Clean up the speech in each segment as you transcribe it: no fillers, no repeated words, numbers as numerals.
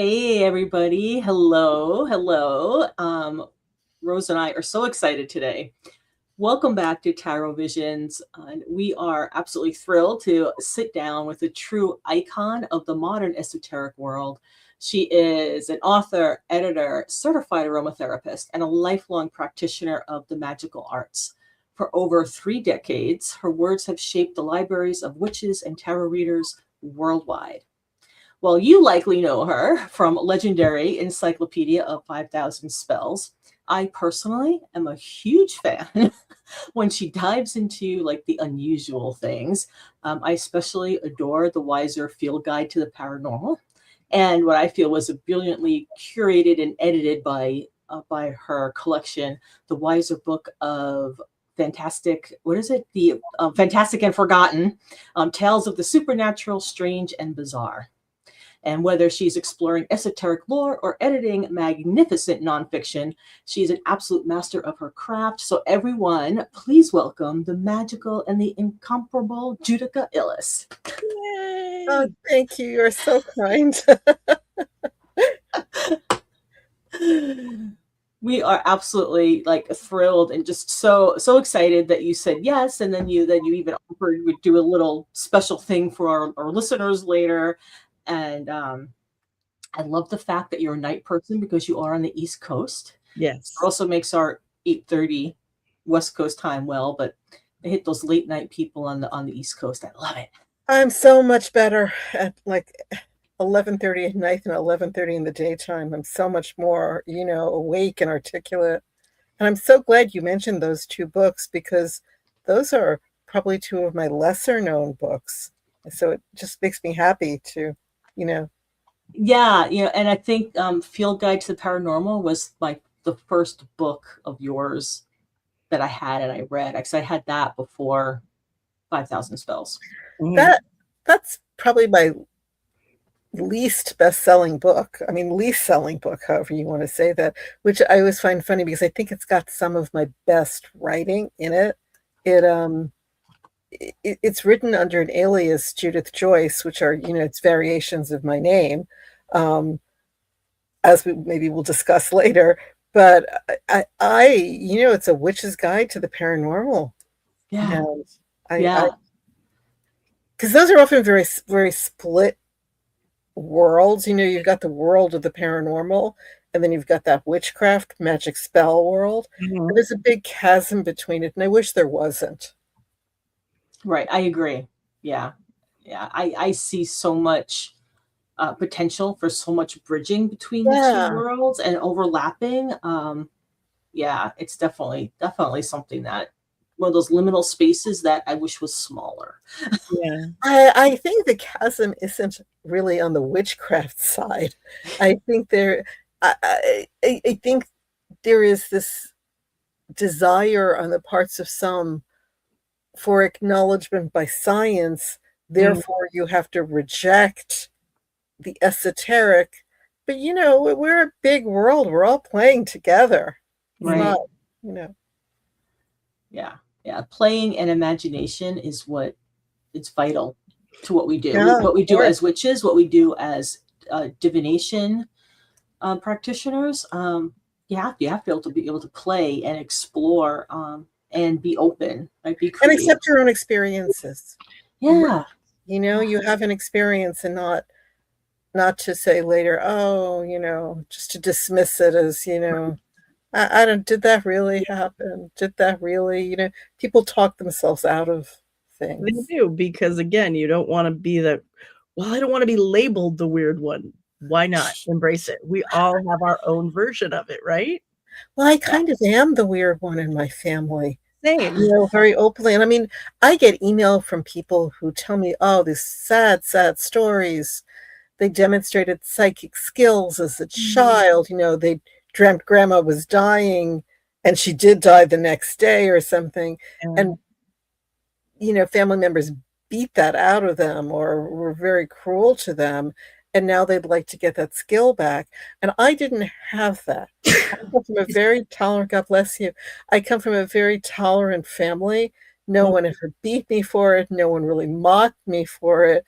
Hey, everybody. Hello. Hello. Rose and I are so excited today. Welcome back to Tarot Visions. And we are absolutely thrilled to sit down with a true icon of the modern esoteric world. She is an author, editor, certified aromatherapist, and a lifelong practitioner of the magical arts. For over 3 decades, her words have shaped the libraries of witches and tarot readers worldwide. Well, you likely know her from legendary Encyclopedia of 5,000 Spells. I personally am a huge fan when she dives into like the unusual things. I especially adore the Wiser Field Guide to the Paranormal, and what I feel was a brilliantly curated and edited by her collection, the Wiser Book of Fantastic. What is it? The Fantastic and Forgotten Tales of the Supernatural, Strange, and Bizarre. And whether she's exploring esoteric lore or editing magnificent nonfiction, she's an absolute master of her craft. So, everyone, please welcome the magical and the incomparable Judika Illes. Yay! Oh, thank you. You're so kind. We are absolutely like thrilled and just so excited that you said yes, and then you even offered would do a little special thing for our listeners later. And I love the fact that you're a night person because you are on the East Coast. Yes. It also makes our 8:30 West Coast time well, but they hit those late night people on the East Coast. I love it. I'm so much better at like 11:30 at night than 11:30 in the daytime. I'm so much more, awake and articulate. And I'm so glad you mentioned those two books because those are probably two of my lesser known books. So it just makes me happy to, you know, Yeah, and I think Field Guide to the Paranormal was like the first book of yours that I had and I read. Because I had that before 5,000 Spells. Mhm. that that's probably my least best-selling book. I mean, least selling book, however you want to say that, which I always find funny because I think it's got some of my best writing in it. It it's written under an alias, Judith Joyce, which are, it's variations of my name, um, as we maybe we'll discuss later. But it's a witch's guide to the paranormal, Yeah, and I yeah, because those are often very very split worlds. You've got the world of the paranormal, and then you've got that witchcraft magic spell world. And Mhm. there's a big chasm between it, and I wish there wasn't. right. I agree. Yeah, yeah. I see so much potential for so much bridging between the two Yeah, worlds and overlapping. Yeah, it's definitely something that one of those liminal spaces that I wish was smaller. Yeah. I think the chasm isn't really on the witchcraft side. I think I think there is this desire on the parts of some for acknowledgement by science. Mhm. Therefore, you have to reject the esoteric. But we're a big world. We're all playing together. It's Mhm. not, Right. you know. Yeah. Yeah. Playing and imagination is what it's vital to what we do. Yeah, of What we do course. as witches, what we do as divination practitioners. You have to be able to play and explore and be open, right? Be And creative. accept your own experiences. Yeah. You have an experience and not to say later, oh, just to dismiss it as, I don't, did that really happen? Did that really, people talk themselves out of They things. do, because again, you don't wanna be the, "Well, I don't wanna be labeled the weird one." Why not? Embrace it. We all have our own version of it, right? Well, I Yeah. kind of am the weird one in my family, Same. very openly. And I mean, I get email from people who tell me, oh, these sad, sad stories. They demonstrated psychic skills as a child. They dreamt grandma was dying and she did die the next day or something. Yeah. And, family members beat that out of them or were very cruel to them. And now they'd like to get that skill back. And I didn't have that. I come from a very tolerant, God bless you. I come from a very tolerant family. No one ever beat me for it. No one really mocked me for it.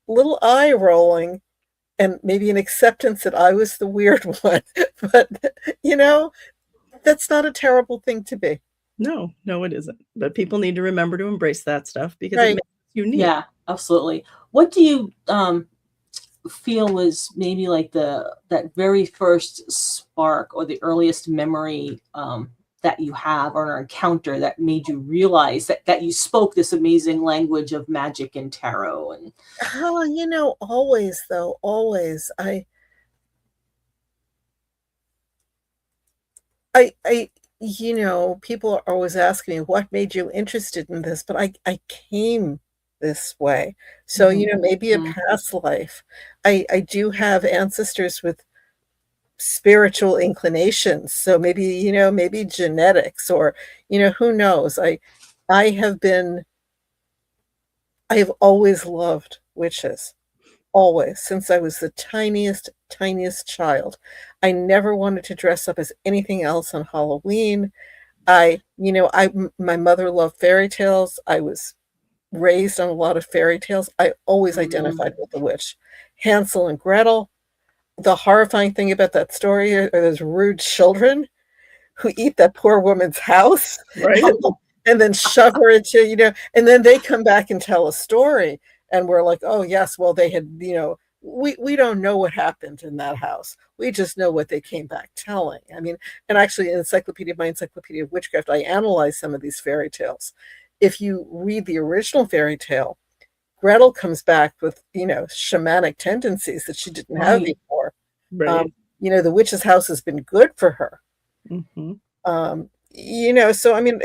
Little eye rolling. and maybe an acceptance that I was the weird one. But, that's not a terrible thing to be. No, it isn't. But people need to remember to embrace that stuff because it Right. makes us unique. Yeah, absolutely. What do you feel is maybe like that very first spark or the earliest memory that you have or an encounter that made you realize that you spoke this amazing language of magic and tarot? And Oh, always though, always. People are always asking me what made you interested in this, but I came this way. So, maybe a past life. I do have ancestors with spiritual inclinations. So maybe genetics, or, who knows? I have been I have always loved witches. Always, since I was the tiniest child. I never wanted to dress up as anything else on Halloween. My mother loved fairy tales. I was raised on a lot of fairy tales. I always identified with the witch. Hansel and Gretel. The horrifying thing about that story are those rude children who eat that poor woman's house, Right. and then shove her into, and then they come back and tell a story. And we're like, oh, yes, well, they had, we don't know what happened in that house. We just know what they came back telling. I mean, and actually, in my Encyclopedia of Witchcraft, I analyze some of these fairy tales. If you read the original fairy tale, Gretel comes back with, shamanic tendencies that she didn't have before. Right. The witch's house has been good for her. Mm-hmm. So I mean,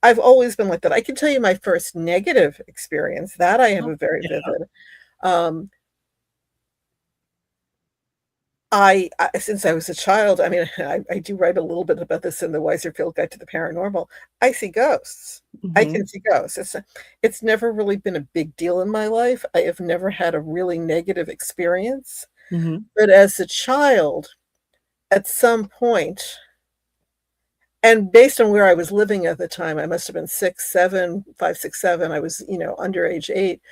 I've always been like that. I can tell you my first negative experience that I have a very vivid. Since I was a child, I mean, I do write a little bit about this in the Weiserfield Guide to the Paranormal. I see ghosts. I can see ghosts. It's never really been a big deal in my life. I have never had a really negative experience. But as a child, at some point, and based on where I was living at the time, I must have been 6, 7, 5, 6, 7. I was, under age 8.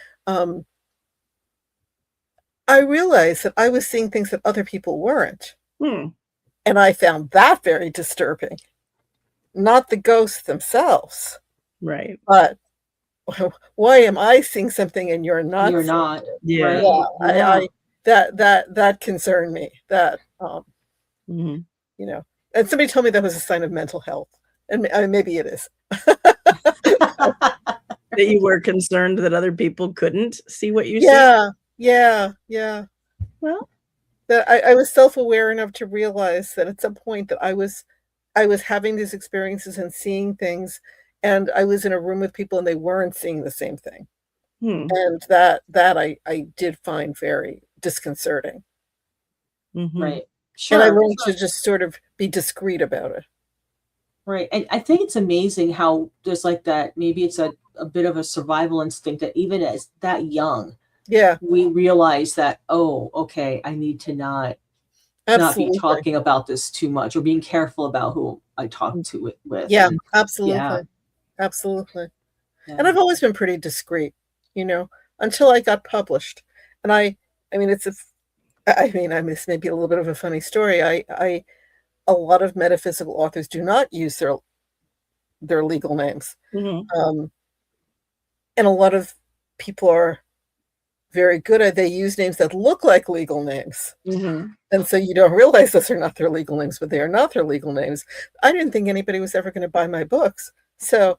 I realized that I was seeing things that other people weren't. And I found that very disturbing. Not the ghosts themselves. Right. But why am I seeing something and you're not? You're not. Yeah. Right? That concerned me. That, Mhm. And somebody told me that was a sign of mental health. And maybe it is. That you were concerned that other people couldn't see what you see? Yeah. Well, That I was self-aware enough to realize that at some point that I was having these experiences and seeing things, and I was in a room with people and they weren't seeing the same thing. And that I did find very disconcerting. Right. Sure. And I learned to just sort of be discreet about it. Right. And I think it's amazing how there's like that, maybe it's a bit of a survival instinct that even as that young, we realize that, oh, okay, I need to not be talking about this too much, or being careful about who I talk to it with. Yeah, and, absolutely. Yeah. And I've always been pretty discreet, until I got published. And I mean, this may be a little bit of a funny story. A lot of metaphysical authors do not use their legal names. And a lot of people are very good at, they use names that look like legal names. And so you don't realize those are not their legal names, but they are not their legal names. I didn't think anybody was ever going to buy my books. So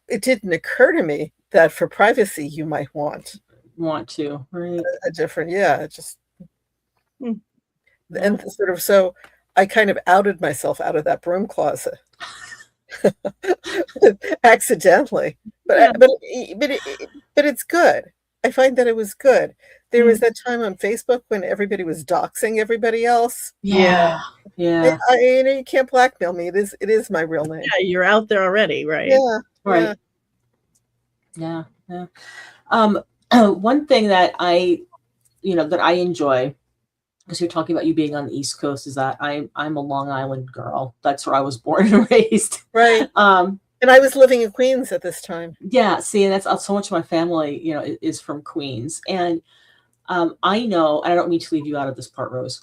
it didn't occur to me that for privacy, you might want to, right? A different, just, and sort of, so I kind of outed myself out of that broom closet. Accidentally, but it's good. I find that it was good. There was that time on Facebook when everybody was doxing everybody else. Yeah. You can't blackmail me. It is my real name. Yeah, you're out there already, right? Right. Yeah. One thing that I enjoy, because you're talking about you being on the East Coast, is that I'm a Long Island girl. That's where I was born and raised. Right. And I was living in Queens at this time. Yeah. See, and that's so much of my family, is from Queens. And I know, and I don't mean to leave you out of this part, Rose.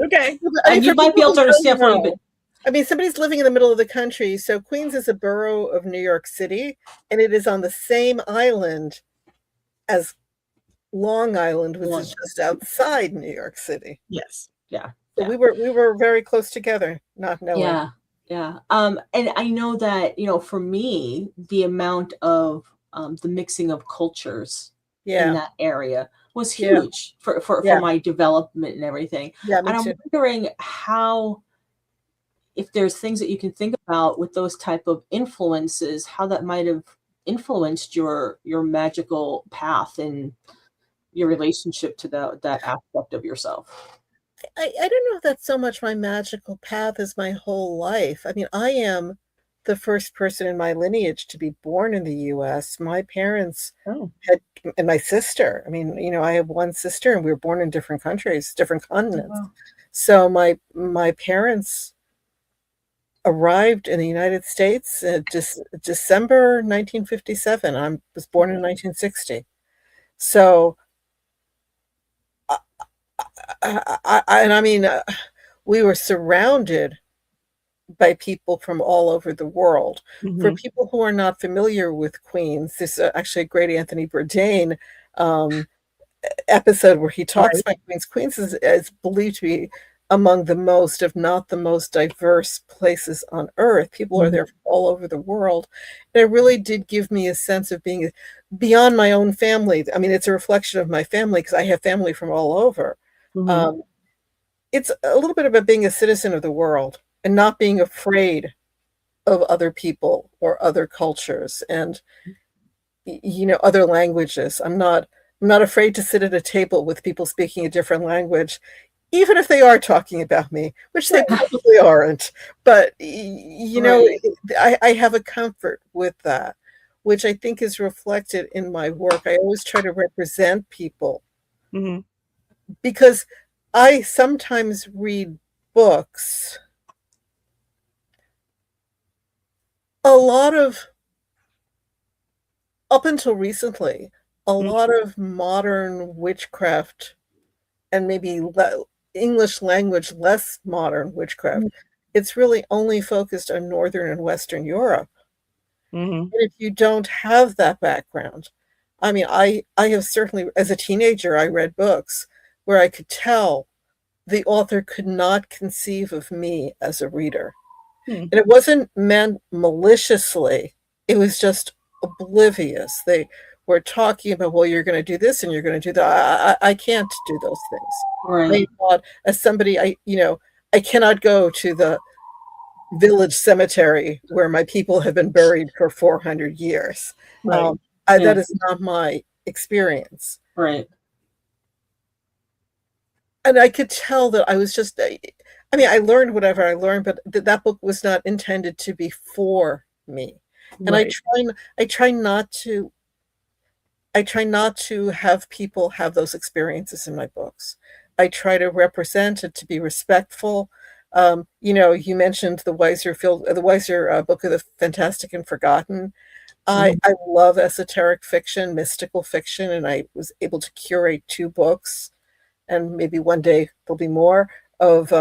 Okay. And you might be able to understand for you, but I mean, somebody's living in the middle of the country. So Queens is a borough of New York City, and it is on the same island as Long Island, which is just outside New York City. Yes. Yeah. So we were very close together, not knowing. Yeah. Yeah. And I know that, for me, the amount of the mixing of cultures in that area was huge for my development and everything. Yeah, me and I'm too. wondering if there's things that you can think about with those type of influences, how that might have influenced your magical path and your relationship to that aspect of yourself. I don't know if that's so much my magical path as my whole life. I mean, I am the first person in my lineage to be born in the US. My parents had, and my sister, I mean, I have one sister and we were born in different countries, different continents. Wow. So my parents arrived in the United States December 1957. I was born in 1960. So I mean, we were surrounded by people from all over the world. Mm-hmm. For people who are not familiar with Queens, there's actually a great Anthony Bourdain episode where he talks about Queens. Queens is believed to be among the most, if not the most diverse places on earth. People are there from all over the world. And it really did give me a sense of being beyond my own family. I mean, it's a reflection of my family because I have family from all over. Mm-hmm. It's a little bit about being a citizen of the world and not being afraid of other people or other cultures and, other languages. I'm not afraid to sit at a table with people speaking a different language, even if they are talking about me, which they probably aren't. But, I have a comfort with that, which I think is reflected in my work. I always try to represent people because I sometimes read books. Up until recently, a lot of modern witchcraft and maybe English language, less modern witchcraft, it's really only focused on Northern and Western Europe. And if you don't have that background, I mean, I have certainly, as a teenager, I read books where I could tell the author could not conceive of me as a reader. And it wasn't meant maliciously. It was just oblivious. They were talking about, well, you're going to do this and you're going to do that. I can't do those things. Right. As somebody, I cannot go to the village cemetery where my people have been buried for 400 years. Right. That is not my experience. Right. And I could tell that I was just, I learned whatever I learned, but that book was not intended to be for me. And I try not to have people have those experiences in my books. I try to represent it, to be respectful. You mentioned the Weiser book of the Fantastic and Forgotten. I love esoteric fiction, mystical fiction, and I was able to curate 2 books, and maybe one day there'll be more of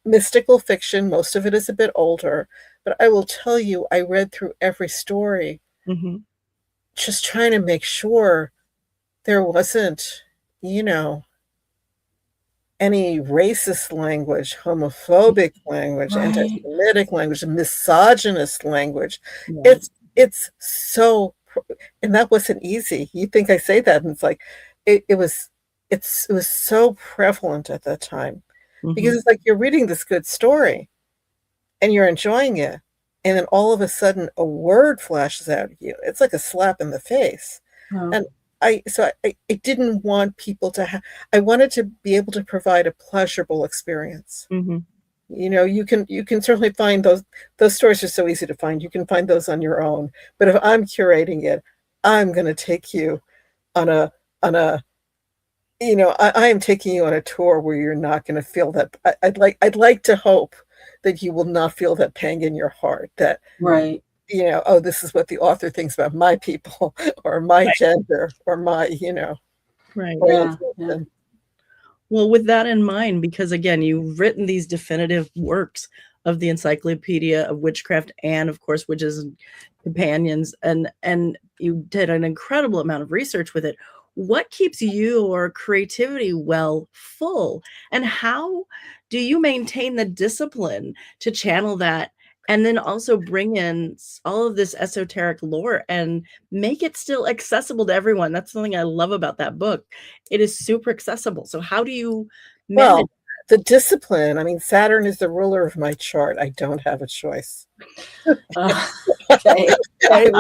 mystical fiction. Most of it is a bit older, but I will tell you, I read through every story, just trying to make sure there wasn't, any racist language, homophobic language, anti-Semitic language, misogynist language. Yeah. It's so, and that wasn't easy. You think I say that, and it's like, it was so prevalent at that time, because it's like you're reading this good story and you're enjoying it, and then all of a sudden a word flashes out at you. It's like a slap in the face. And I didn't want people to I wanted to be able to provide a pleasurable experience. You can certainly find those stories are so easy to find. You can find those on your own. But if I'm curating it, I'm going to take you on a I am taking you on a tour where you're not going to feel that. I'd like to hope that you will not feel that pang in your heart, that this is what the author thinks about my people or my gender or my. Right. Yeah. Yeah. Well, with that in mind, because again, you've written these definitive works of the Encyclopedia of Witchcraft and, of course, Witches and Companions, and you did an incredible amount of research with it. What keeps your creativity well full, and how do you maintain the discipline to channel that and then also bring in all of this esoteric lore and make it still accessible to everyone? That's something I love about that book. It is super accessible. So how do you manage? Well, the discipline, I mean, Saturn is the ruler of my chart. I don't have a choice. Okay. I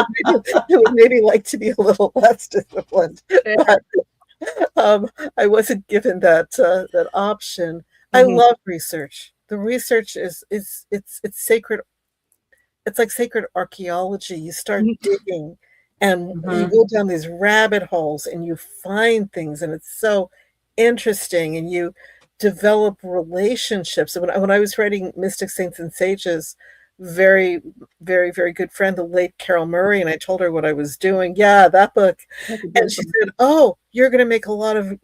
would maybe like to be a little less disciplined, but I wasn't given that option. I Mhm. love research. The research is it's sacred. It's like sacred archaeology. You start Mhm. digging and you Mhm. go down these rabbit holes and you find things, and it's so interesting, and you develop relationships. And when I was writing Mystic Saints and Sages, very, very, very good friend, the late Carol Murray, and I told her what I was doing. Yeah, that book. That's And she awesome. said, "Oh, you're gonna make a lot of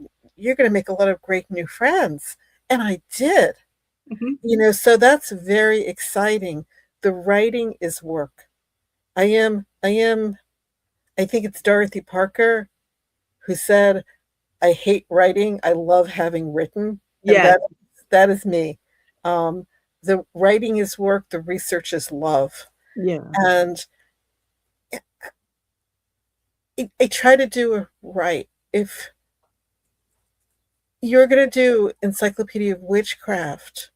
great new friends." And I did. Mhm. So that's very exciting. The writing is work. I think it's Dorothy Parker who said, "I hate writing. I love having written." And Yes. that is me. Um, the writing is work, the research is love. Yeah. And I try to do it right. If you're going to do Encyclopedia of Witchcraft,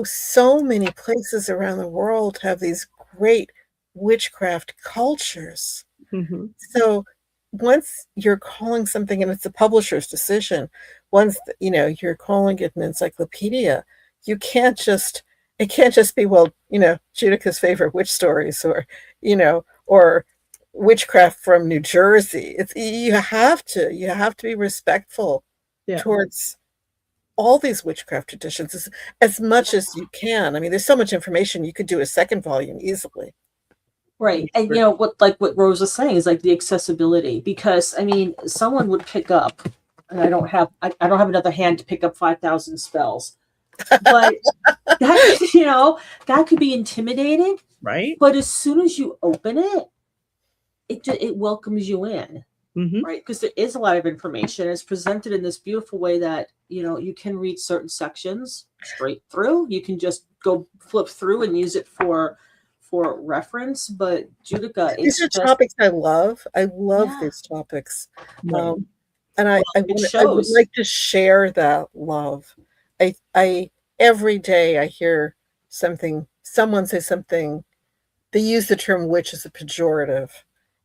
so many places around the world have these great witchcraft cultures. Mhm. So once you're calling something, and it's a publisher's decision, once you're calling it an encyclopedia, you can't just it can't just be, well, Judica's favorite witch stories, or witchcraft from New Jersey. It's you have to be respectful Yeah. towards all these witchcraft traditions as much as you can. I mean, there's so much information, you could do a second volume easily. Right. And what Rose was saying is like the accessibility, because I mean, someone would pick up, and I don't have another hand to pick up 5,000 spells. But that that could be intimidating, Right? but as soon as you open it, it welcomes you in, Mhm. right? Because there is a lot of information. It's presented in this beautiful way that you can read certain sections straight through. You can just go flip through and use it for reference. But Judica, These it's are just topics I love. I love yeah, these topics. Right. Um, and it I would shows. like to share that love. I every day I hear someone say something, they use the term witch as a pejorative.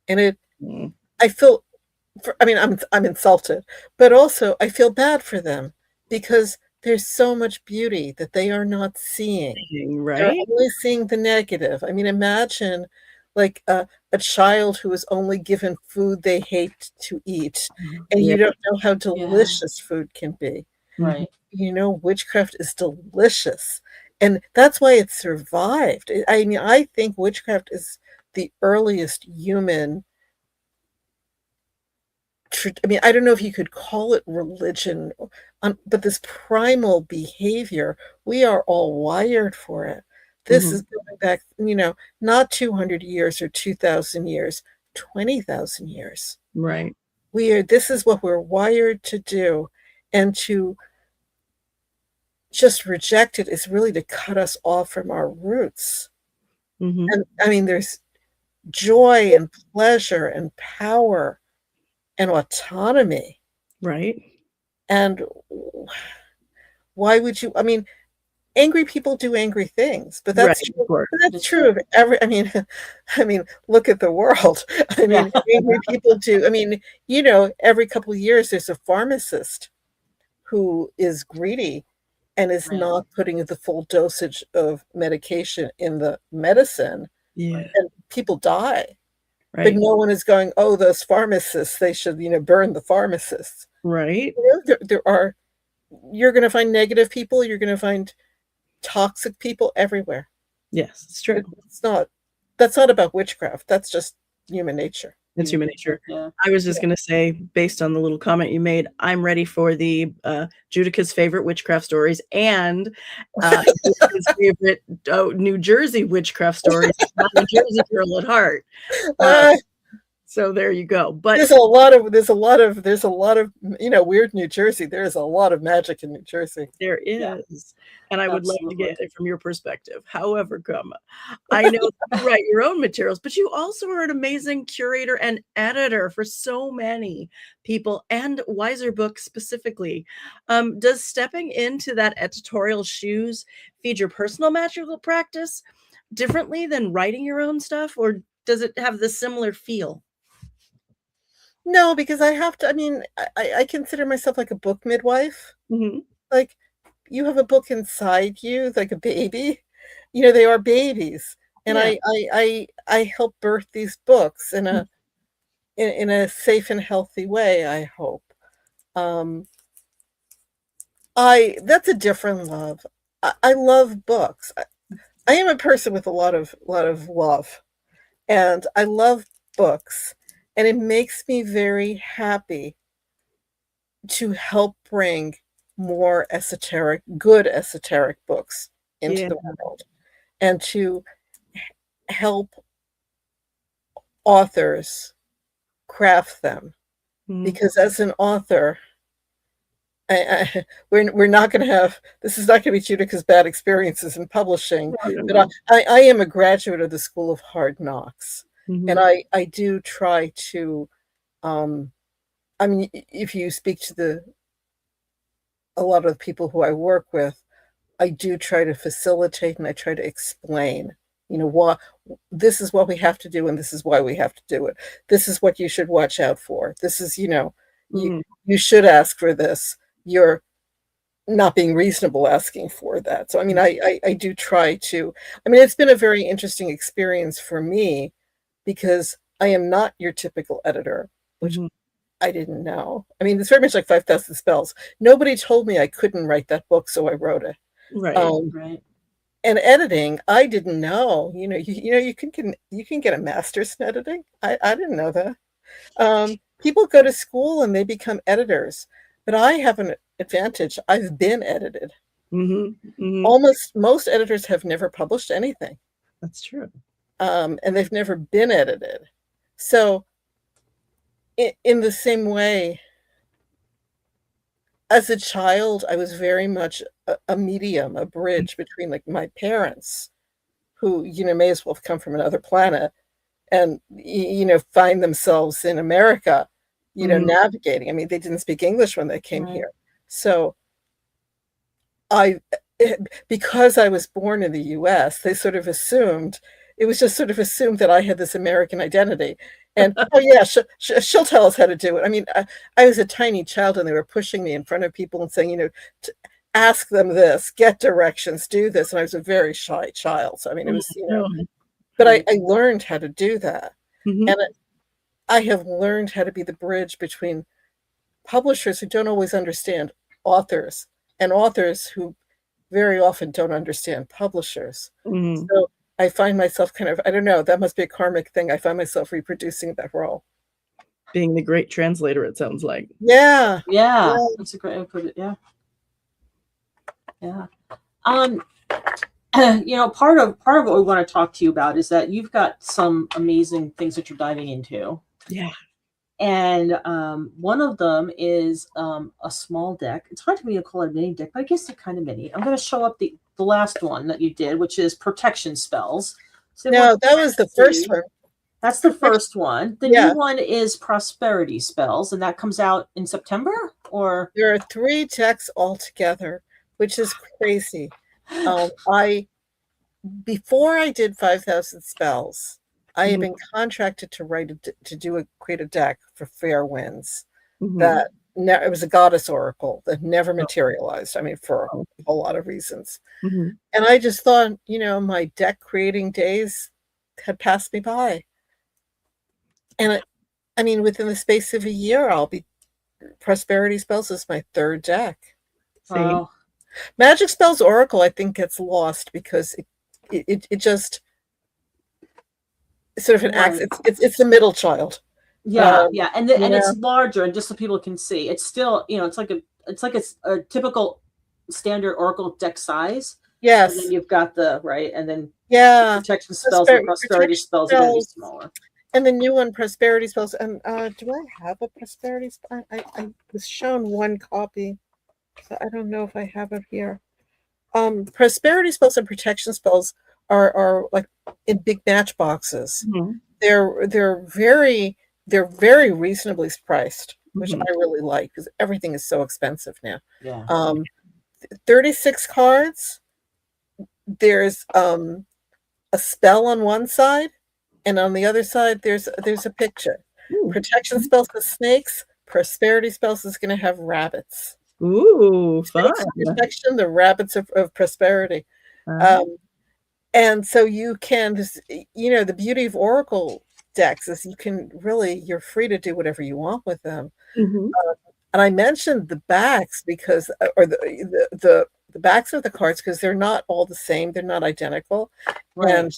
And Mm. I feel, I mean, I'm insulted, but also I feel bad for them because there's so much beauty that they are not seeing. They're Right? only seeing the negative. I mean, imagine like a child who is only given food they hate to eat, and Yeah. you don't know how Yeah, delicious food can be. Mhm. right. Witchcraft is delicious, and that's why it survived. I mean, I think witchcraft is the earliest human. I mean, I don't know if you could call it religion, but this primal behavior, we are all wired for it. This is Mhm. going back, not 200 years or 2,000 years, 20,000 years. Right. This is what we're wired to do. And to just reject it is really to cut us off from our roots. Mhm. And I mean, there's joy and pleasure and power and autonomy. Right? And why would you? I mean, angry people do angry things, but Right, that's of true. course. But that's That's true true. of every. I mean, I mean, look at the world. I Yeah. mean, angry people do. I mean, every couple of years there's a pharmacist who is greedy and is Right. not putting the full dosage of medication in the medicine, Yeah. Right. and people die. But Right. no one is going, "Oh, those pharmacists! They should, burn the pharmacists." Right? There are. You're going to find negative people. You're going to find toxic people everywhere. Yes, it's true. It's not That's not about witchcraft. That's just human nature. It's human nature. Yeah. I was just going to say, based on the little comment you made, I'm ready for the Judika's favorite witchcraft stories and Judika's favorite New Jersey witchcraft stories. I'm a Jersey girl at heart. So there you go. But there's a lot of weird New Jersey. There's a lot of magic in New Jersey. There is. Yeah. And I would love to get it from your perspective. However, I know you write your own materials, but you also are an amazing curator and editor for so many people, and Wiser Books specifically. Does stepping into that editorial shoes feed your personal magical practice differently than writing your own stuff, or does it have the similar feel? No, because I have to, I mean, I consider myself like a book midwife. Mm-hmm. Like, you have a book inside you, like a baby. You know, they are babies. And I help birth these books in a safe and healthy way, I hope. That's a different love. I love books. I am a person with a lot of love. And I love books. And it makes me very happy to help bring more good esoteric books into the world, and to help authors craft them. Because as an author, we're not going to have, this is not going to be Judika's bad experiences in publishing, but I am a graduate of the School of Hard Knocks. And I do try to, I mean, if you speak to a lot of the people who I work with, I do try to facilitate and I try to explain, what this is what we have to do and this is why we have to do it. This is what you should watch out for. This is, you should ask for this. You're not being reasonable asking for that. So, I mean, I do try to, I mean, it's been a very interesting experience for me, because I am not your typical editor, which I didn't know. I mean, it's very much like 5,000 Spells. Nobody told me I couldn't write that book, so I wrote it. Right. Right. And editing, I didn't know. You can get a master's in editing. I didn't know that. People go to school and they become editors, but I have an advantage. I've been edited. Almost most editors have never published anything. That's true. And they've never been edited. So in the same way, as a child, I was very much a medium, a bridge between like my parents, who, may as well have come from another planet, and, find themselves in America, navigating. I mean, they didn't speak English when they came here. So because I was born in the US, they sort of assumed, it was just sort of assumed that I had this American identity. And, oh yeah, she'll tell us how to do it. I mean, I was a tiny child and they were pushing me in front of people and saying, ask them this, get directions, do this. And I was a very shy child. So, I mean, it was, but I learned how to do that. And I have learned how to be the bridge between publishers who don't always understand authors and authors who very often don't understand publishers. So I find myself kind of, I don't know, that must be a karmic thing. I find myself reproducing that role. Being the great translator, it sounds like. Yeah. That's a great way to put it. Yeah. Part of what we want to talk to you about is that you've got some amazing things that you're diving into. Yeah. And one of them is a small deck. It's hard for me to call it a mini deck, but I guess they're kind of mini. I'm going to show up the last one that you did, which is protection spells. So no, that was the first one. That's the first one. The new one is prosperity spells, and that comes out in September? Or there are 3 decks altogether, which is crazy. Before I did 5,000 Spells, I had been contracted to create a deck for Fair Winds that it was a goddess oracle that never materialized. I mean, for a whole lot of reasons. And I just thought, my deck creating days had passed me by. And I mean, within the space of a year, Prosperity Spells is my 3rd deck. wow. Magic Spells Oracle, I think, gets lost because it just sort of an act. It's the middle child. Yeah, yeah, and and Yeah. it's larger, and just so people can see, it's still, it's like a typical standard Oracle deck size, and then Yes. you've got the right, and then the Yeah. protection spells and prosperity Protection spells are going to be spells. smaller. And the new one, prosperity spells. And do I have a prosperity spell? I was shown one copy, so I don't know if I have it here. Prosperity spells and protection spells are like in big match boxes. Mhm. They're very reasonably priced, which Mhm. I really like because everything is so expensive now. Yeah. 36 cards. There's a spell on one side, and on the other side there's a picture. Ooh. Protection spells with snakes. Prosperity spells is going to have rabbits. Ooh, fun. Snakes of protection, the rabbits of prosperity. Uh-huh. And so you can just, the beauty of Oracle decks is you're free to do whatever you want with them. Mhm. And I mentioned the backs because, or the backs of the cards, because they're not all the same. They're not identical. Right. And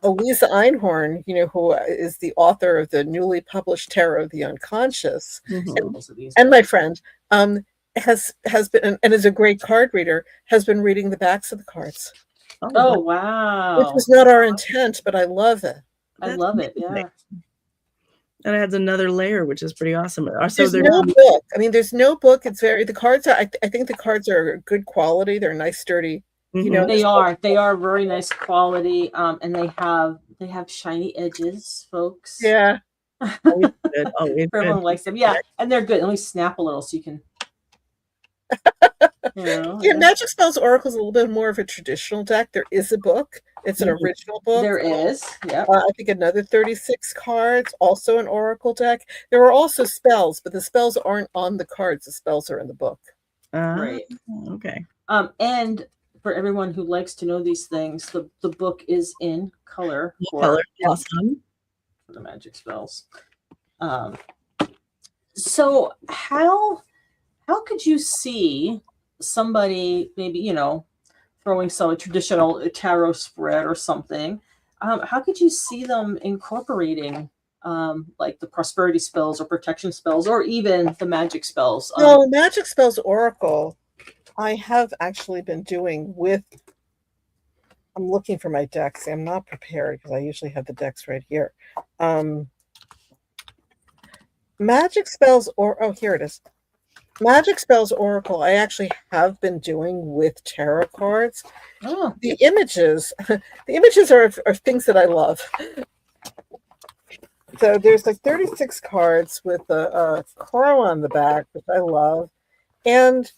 Elise Einhorn, who is the author of the newly published Tarot of the Unconscious, Mhm. and my friend, has been, and is a great card reader, has been reading the backs of the cards. Oh, Which wow. was not our intent, but I love it. I That's love it. amazing. Yeah. And it adds another layer, which is pretty awesome. So There's no book. I mean, there's no book. It's the cards are, I think the cards are good quality. They're nice, sturdy. Mhm. They are very nice quality. And they have shiny edges, folks. Yeah. Always good. Always good. Everyone likes them. Yeah. And they're good. Let me snap a little so you can. Yeah, Magic Spells Oracle is a little bit more of a traditional deck. There is a book. It's an original book. There is. Yeah. I think another 36 cards, also an Oracle deck. There are also spells, but the spells aren't on the cards. The spells are in the book. Right. Okay. And for everyone who likes to know these things, the book is in color Color. Awesome. for the magic spells. So how could you see somebody maybe throwing a traditional tarot spread or something? How could you see them incorporating like the prosperity spells or protection spells or even the magic spells? No, Magic Spells Oracle, I have actually been doing with. I'm looking for my decks. I'm not prepared because I usually have the decks right here. Magic Spells here it is. Magic Spells Oracle, I actually have been doing with tarot cards. Oh. The images are things that I love. So there's like 36 cards with a crow on the back, which I love, and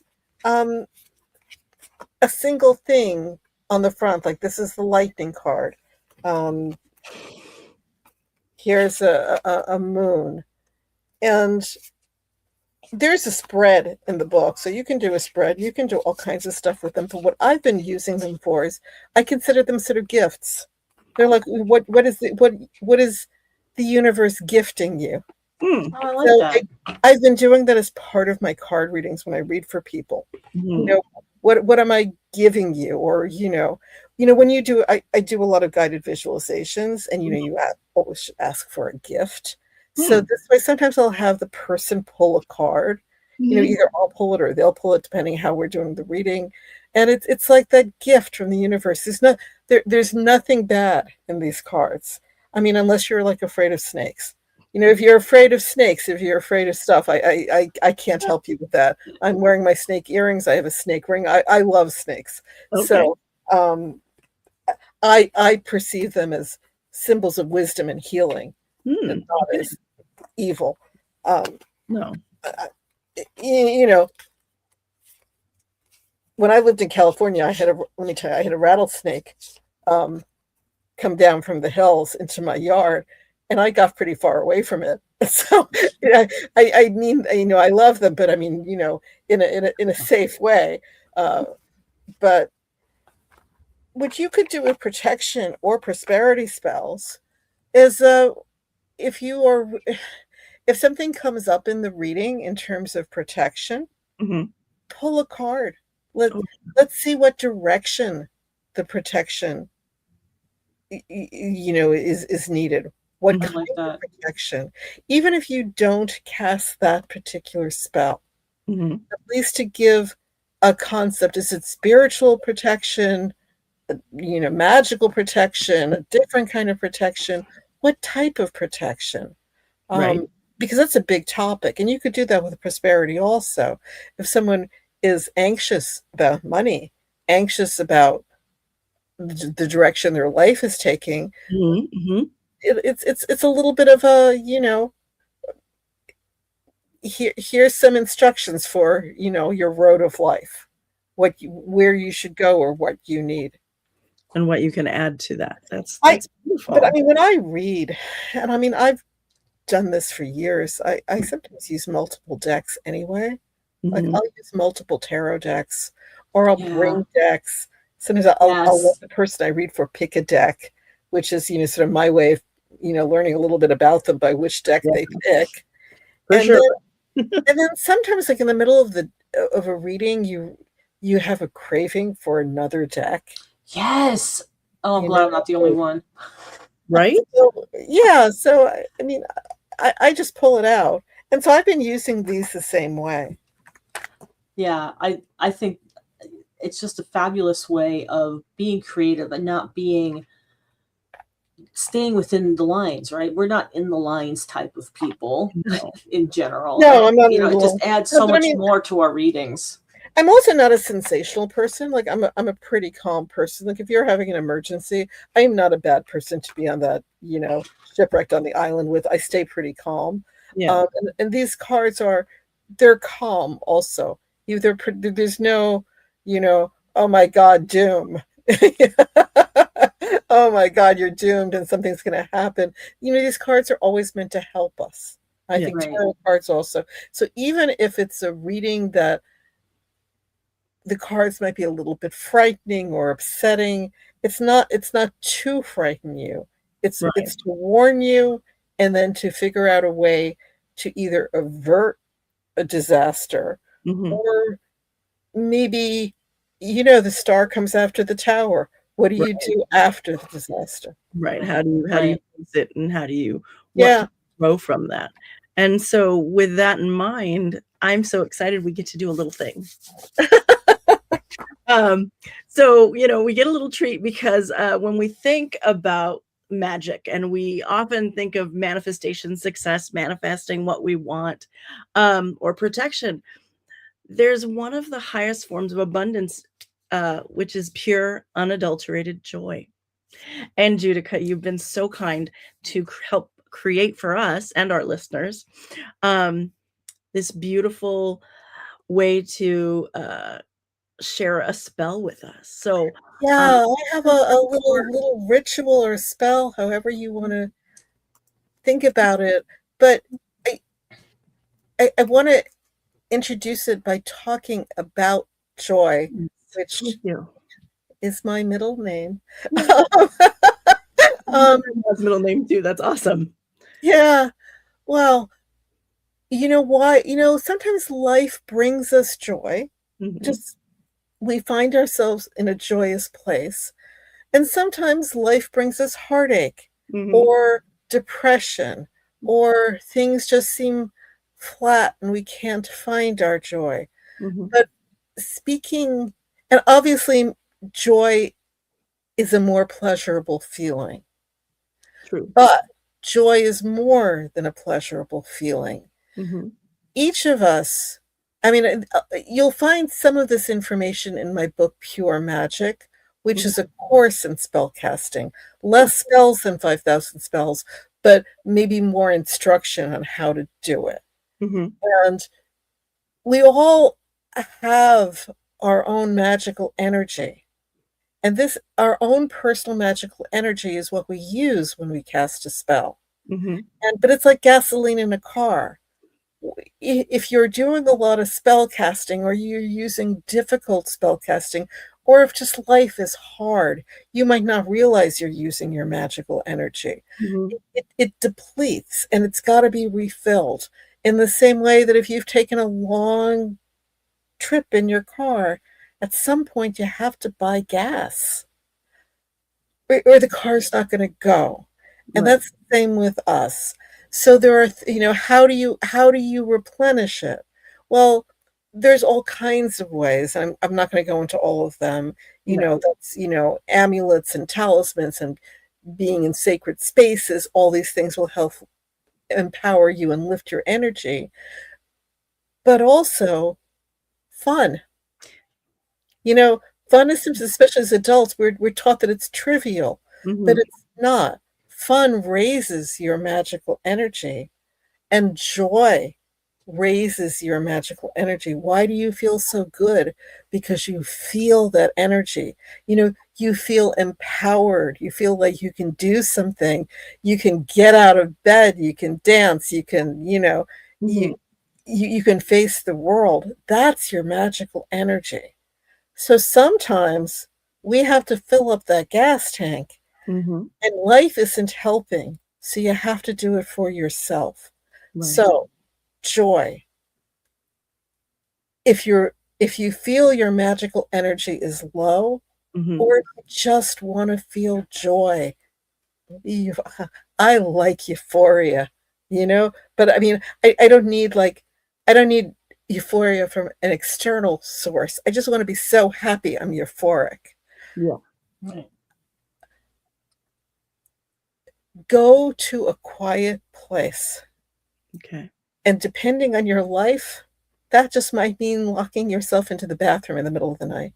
a single thing on the front. Like this is the lightning card. Here's a moon, and there's a spread in the book, so you can do a spread. You can do all kinds of stuff with them. But what I've been using them for is I consider them sort of gifts. They're like, what is the universe gifting you? Oh, I like that. I've been doing that as part of my card readings when I read for people. What am I giving you? Or when you do, I do a lot of guided visualizations, and you always should ask for a gift. So this way, sometimes I'll have the person pull a card. Either I'll pull it or they'll pull it, depending how we're doing the reading. And it's like that gift from the universe. There's nothing bad in these cards. I mean, unless you're like afraid of snakes. If you're afraid of snakes, if you're afraid of stuff, I can't help you with that. I'm wearing my snake earrings. I have a snake ring. I love snakes. Okay. So I perceive them as symbols of wisdom and healing, and not as evil. No. When I lived in California, I had a rattlesnake come down from the hills into my yard, and I got pretty far away from it. So I mean, I love them, but I mean, in a safe way. But what you could do with protection or prosperity spells is if something comes up in the reading in terms of protection, pull a card. Let's see what direction the protection is needed. What I Mhm. kind like of that. protection? Even if you don't cast that particular spell, Mhm. at least to give a concept. Is it spiritual protection, magical protection, a different kind of protection? What type of protection? Right. Um, because that's a big topic, and you could do that with prosperity also. If someone is anxious about money, anxious about the direction their life is taking, Mhm. Mhm. it's a little bit of a, here's some instructions for, your road of life, where you should go or what you need. And what you can add to that. I That's but I beautiful. mean, when I read, and I mean, I've done this for years, I sometimes use multiple decks anyway. Like, Mhm. I'll use multiple tarot decks, or I'll Yeah. bring decks. Sometimes I'll let Yes. the person I read for pick a deck, which is, sort of my way of, learning a little bit about them by which deck Yeah, they pick. for And sure. then sometimes, like, in the middle of a reading, you have a craving for another deck, Yes. Oh, I'm you know? glad I'm not the only one. Right? So, yeah, so, I mean, I just pull it out, and so I've been using these the same way. Yeah, I think it's just a fabulous way of being creative and not being staying within the lines, right? We're not in the lines type of people No. in general. And No, I'm not in it the just adds no, so but I much mean, more to our readings. I'm also not a sensational person. Like, I'm a pretty calm person. Like, if you're having an emergency, I am not a bad person to be on that, shipwrecked on the island with. I stay pretty calm. Yeah. And these cards they're calm also. There's no, oh my God, doom. Oh my God, you're doomed and something's going to happen. These cards are always meant to help us. I Yeah. think Right. tarot cards also. So even if it's a reading that the cards might be a little bit frightening or upsetting, it's not to frighten you. Right. It's to warn you, and then to figure out a way to either avert a disaster, Mhm. or maybe, the star comes after the tower. What do you Right. do after the disaster? Right. Right. How do you Right. use it and how do you what Yeah. can you grow from that? And so with that in mind, I'm so excited we get to do a little thing. Um, so, we get a little treat because when we think about magic and we often think of manifestation, success, manifesting what we want, or protection, there's one of the highest forms of abundance, which is pure, unadulterated joy. And Judika, you've been so kind to help create for us and our listeners um, this beautiful way to share a spell with us. So, Yeah, I have a, so a for little ritual or spell, however you want to think about it. But I, I want to introduce it by talking about joy, which thank you. is my middle name. Yeah, Um, his middle name too. That's awesome. yeah, well, you know why? Sometimes life brings us joy. Mhm, Just we find ourselves in a joyous place. And sometimes life brings us heartache mhm, or depression, or things just seem flat and we can't find our joy. mhm. But speaking, and obviously, joy is a more pleasurable feeling, True. but joy is more than a pleasurable feeling. Mhm, Each of us, I mean, you'll find some of this information in my book, Pure Magic, which mhm. is a course in spell casting. Less spells than 5,000 spells, but maybe more instruction on how to do it. Mhm. And we all have our own magical energy. And our own personal magical energy is what we use when we cast a spell. Mhm. But it's like gasoline in a car. If you're doing a lot of spell casting, or you're using difficult spell casting, or if just life is hard, you might not realize you're using your magical energy. Mhm. It depletes, and it's got to be refilled, in the same way that if you've taken a long trip in your car, at some point you have to buy gas, or the car's not going to go. And Right. that's the same with us. So there are, how do you replenish it? Well, there's all kinds of ways. I'm not going to go into all of them. No. That's, amulets and talismans and being in sacred spaces. All these things will help empower you and lift your energy, but also fun. You know, Fun is, especially as adults, we're taught that it's trivial, but Hmm. it's not. Fun raises your magical energy, and joy raises your magical energy. Why do you feel so good? Because you feel that energy. You feel empowered. You feel like you can do something. You can get out of bed. You can dance. You can, you Hmm. you can face the world. That's your magical energy. So sometimes we have to fill up that gas tank, Hmm. and life isn't helping. So you have to do it for yourself. Right. So, joy. If you feel your magical energy is low, Hmm. or if you just want to feel joy, you, I like euphoria, but I mean, I don't need euphoria from an external source. I just want to be so happy I'm euphoric. Yeah. Right. Go to a quiet place. Okay. And depending on your life, that just might mean locking yourself into the bathroom in the middle of the night.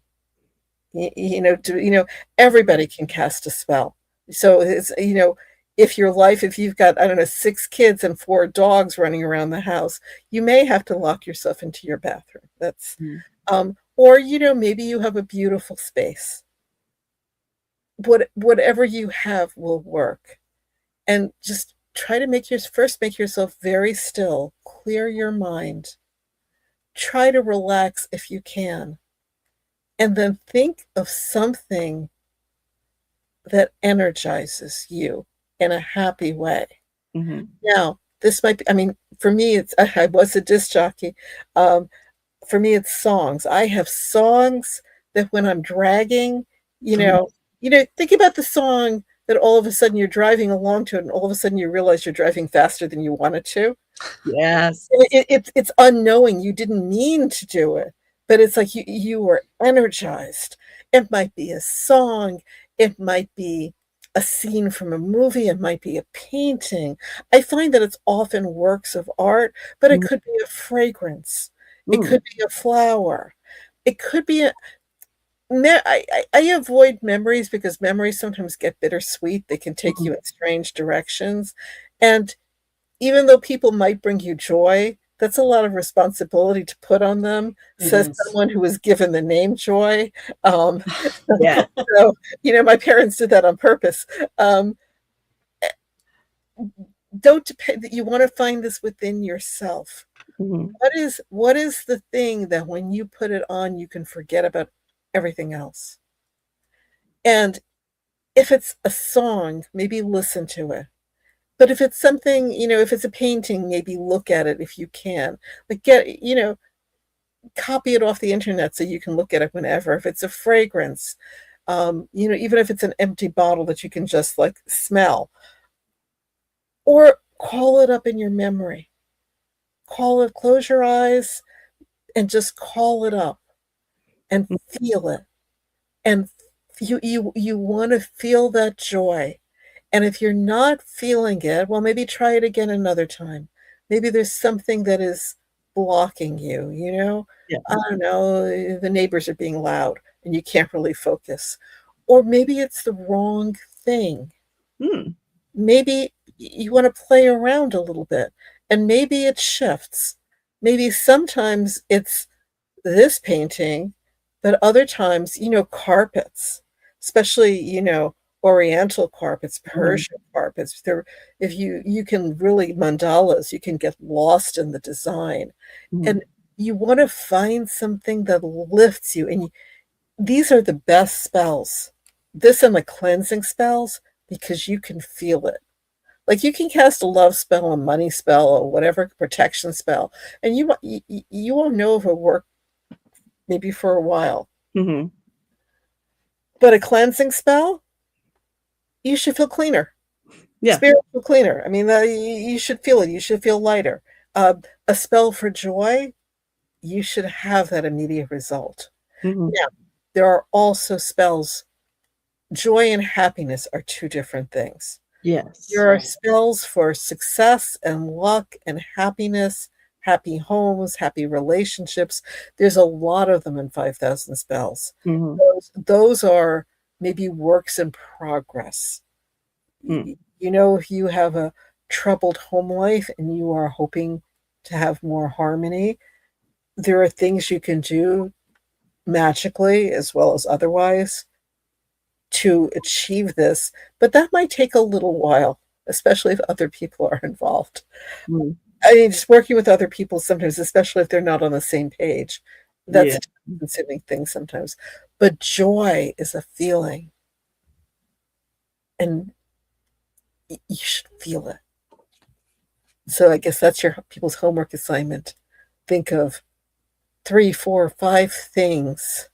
Everybody can cast a spell. So if you've got, I don't know, 6 kids and 4 dogs running around the house, you may have to lock yourself into your bathroom. That's Mm. or maybe you have a beautiful space. Whatever you have will work. And just try to make yourself very still, clear your mind, try to relax if you can, and then think of something that energizes you in a happy way. Hmm. Now, this might be, I mean, for me, I was a disc jockey. Um, for me, it's songs. I have songs that when I'm dragging, you Oh, know, think about the song that all of a sudden you're driving along to, and all of a sudden you realize you're driving faster than you wanted to. yes. It's unknowing. You didn't mean to do it, but it's like you were energized. It might be a song. It might be a scene from a movie. It might be a painting. I find that it's often works of art, but it could be a fragrance. It Mm. could be a flower. It could be I avoid memories because memories sometimes get bittersweet. They can take Mhm. you in strange directions. And even though people might bring you joy, that's a lot of responsibility to put on them, It says is. someone who was given the name Joy. Um, Yeah. so, my parents did that on purpose. Um, don't depend, you want to find this within yourself. Mhm. What is the thing that when you put it on, you can forget about everything else? And if it's a song, maybe listen to it. But if it's something, if it's a painting, maybe look at it if you can. Like copy it off the internet so you can look at it whenever. If it's a fragrance, even if it's an empty bottle that you can just like smell, or call it up in your memory. Close your eyes and just call it up and Mm. feel it. And you want to feel that joy. And if you're not feeling it, well, maybe try it again another time. Maybe there's something that is blocking you. Yeah. I don't know, the neighbors are being loud and you can't really focus. Or maybe it's the wrong thing. Mm. Maybe you want to play around a little bit, and maybe it shifts. Maybe sometimes it's this painting, but other times, carpets, especially, oriental carpets, Mhm. Persian carpets, if you can really mandalas, you can get lost in the design. Mhm. And you want to find something that lifts you. And these are the best spells. This and the cleansing spells, because you can feel it. Like you can cast a love spell, a money spell, or whatever protection spell, and you won't know if it worked maybe for a while. Mhm. But a cleansing spell, you should feel cleaner. Yeah. Spiritual cleaner. I mean, you should feel it. You should feel lighter. A spell for joy, you should have that immediate result. Mhm. Now, there are also spells. Joy and happiness are two different things. Yes. There are spells for success and luck and happiness, happy homes, happy relationships. There's a lot of them in 5,000 spells. Mhm. Those are maybe works in progress. Mm. You know, if you have a troubled home life and you are hoping to have more harmony, there are things you can do magically as well as otherwise to achieve this, but that might take a little while, especially if other people are involved. Mm. I mean, just working with other people sometimes, especially if they're not on the same page, that's Yeah. a time-consuming thing sometimes. But joy is a feeling, and you should feel it. So I guess that's your people's homework assignment. Think of 3, 4, 5 things,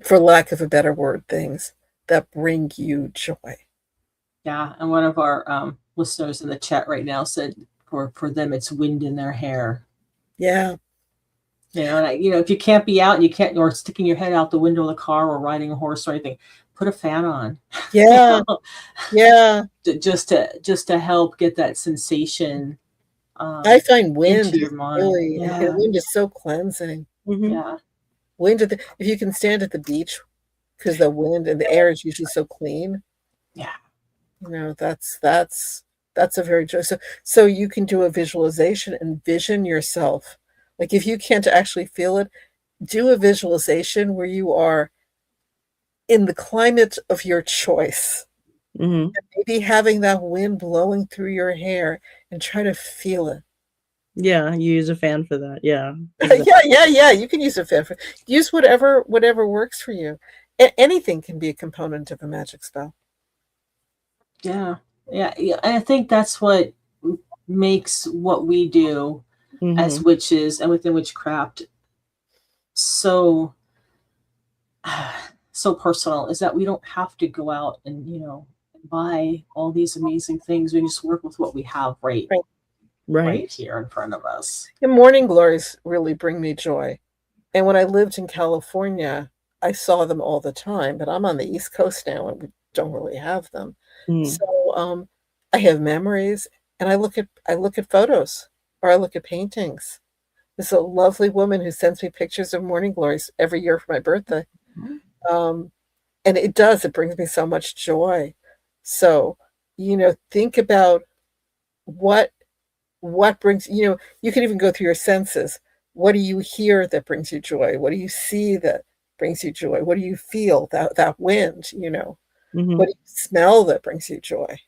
for lack of a better word, things that bring you joy. Yeah, and one of our listeners in the chat right now said for them it's wind in their hair. Yeah. You know, and if you can't be out and you can't, or sticking your head out the window of the car or riding a horse or anything, put a fan on. Yeah. Yeah. Just to help get that sensation. I find wind into your is mind. really, Yeah. wind is so cleansing. Mhm. Yeah. Wind if you can stand at the beach, because the wind and the air is usually so clean. Yeah. You know, that's a very joy. So you can do a visualization and vision yourself. Like if you can't actually feel it, do a visualization where you are in the climate of your choice. Mhm. Maybe having that wind blowing through your hair and try to feel it. Yeah, you use a fan for that. Yeah. Yeah. You can use a fan for use whatever works for you. Anything can be a component of a magic spell. Yeah. I think that's what makes what we do as Mhm. witches and within witchcraft so so personal, is that we don't have to go out and buy all these amazing things. We just work with what we have right Right. here in front of us. The morning glories really bring me joy. And when I lived in California, I saw them all the time, but I'm on the East Coast now and we don't really have them. Mm. So I have memories, and I look at photos, or I look at paintings. There's a lovely woman who sends me pictures of morning glories every year for my birthday. And it brings me so much joy. So, think about what brings, you can even go through your senses. What do you hear that brings you joy? What do you see that brings you joy? What do you feel, that wind, Mhm. What do you smell that brings you joy?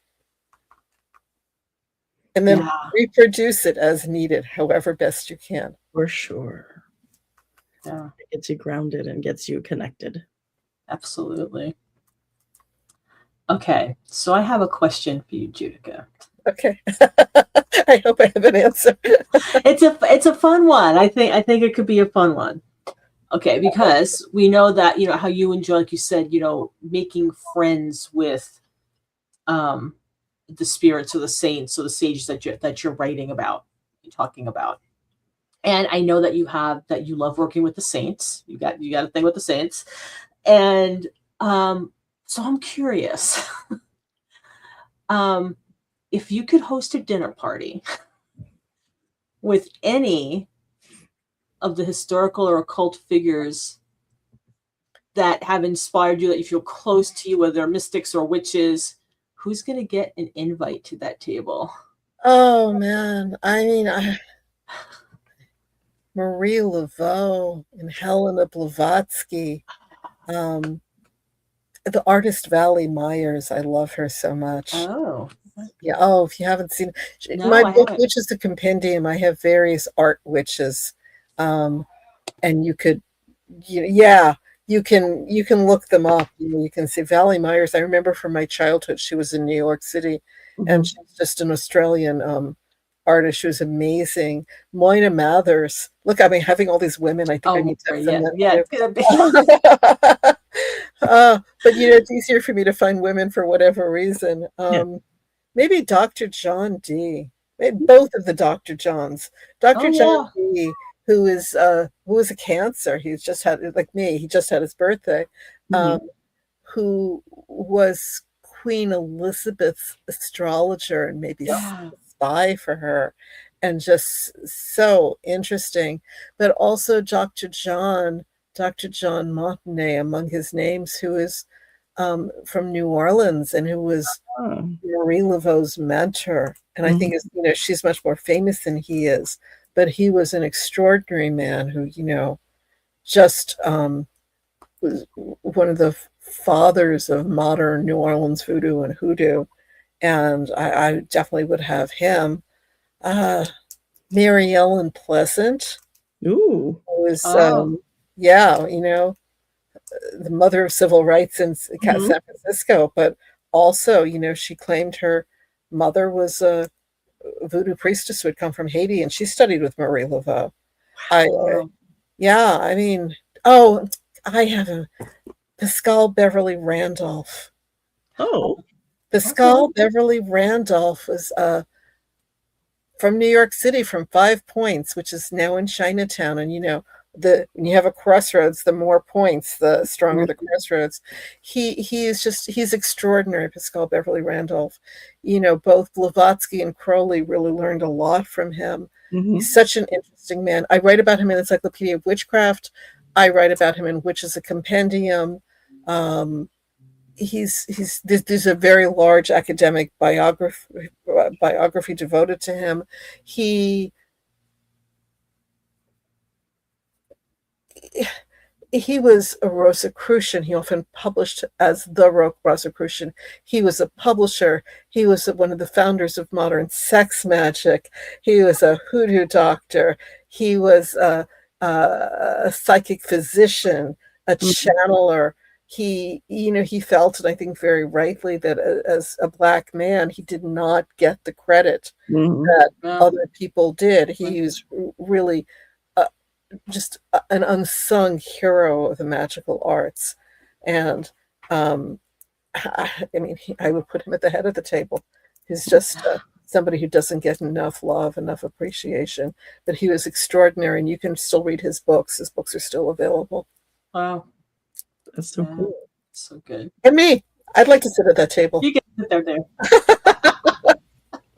And then Yeah. reproduce it as needed, however best you can. For sure. Yeah. It gets you grounded and gets you connected. Absolutely. Okay, so I have a question for you, Judika. Okay. I hope I have an answer. It's a fun one. I think it could be a fun one. Okay, because we know that how you enjoy, like you said, making friends with the spirits or the saints or the sages that you're writing about, talking about. And I know that you love working with the saints. You got a thing with the saints. And so I'm curious. If you could host a dinner party with any of the historical or occult figures that have inspired you, that you feel close to you, whether they're mystics or witches, who's going to get an invite to that table? Oh man, I mean, Marie Laveau and Helena Blavatsky, the artist Valley Myers. I love her so much. Oh, yeah. Oh, if you haven't seen no, my I book, haven't. which is a compendium, I have various art witches, and you could, yeah, you can look them up. You can see Valley Myers. I remember from my childhood, she was in New York City, and she's just an Australian artist. She was amazing. Moina Mathers. Look, I mean, having all these women, I think I need to have them. Yeah, it's gonna be. But it's easier for me to find women for whatever reason. Yeah. Maybe Dr. John D. Maybe both of the Dr. Johns. Oh Dr. John yeah. D, who is a Cancer. He's just had, like me, he just had his birthday. Um, Mhm. who was Queen Elizabeth's astrologer and maybe Yeah. spy for her, and just so interesting. But also Dr. John Montenay among his names, who is from New Orleans and who was Oh. Marie Laveau's mentor. And I Mhm. think she's much more famous than he is, but he was an extraordinary man who, just was one of the fathers of modern New Orleans voodoo and hoodoo. And I definitely would have him. Uh, Mary Ellen Pleasant Ooh. was, Oh. yeah, the mother of civil rights in Mhm. San Francisco, but also, she claimed her mother was a voodoo priestess who had come from Haiti, and she studied with Marie Laveau. Wow. Yeah, I mean, oh, I have a Pascal Beverly Randolph. Oh. Okay. Pascal Beverly Randolph was from New York City, from Five Points, which is now in Chinatown. And when you have a crossroads, the more points, the stronger the crossroads. He's extraordinary, Pascal Beverly Randolph. Both Blavatsky and Crowley really learned a lot from him. Mhm. He's such an interesting man. I write about him in Encyclopedia of Witchcraft. I write about him in Witches a Compendium. Um, there's a very large academic biography devoted to him. He he was a Rosicrucian. He often published as the Rosicrucian. He was a publisher. He was one of the founders of modern sex magic. He was a hoodoo doctor. He was a psychic physician, a Mhm. channeler. He felt, and I think very rightly, that as a Black man, he did not get the credit Mhm. that Yeah. other people did. He was really uh, just an unsung hero of the magical arts. And I mean, I would put him at the head of the table. He's just somebody who doesn't get enough love, enough appreciation. But he was extraordinary, and you can still read his books. His books are still available. Wow. That's so Yeah. cool. So good. And me, I'd like to sit at that table. You can sit there.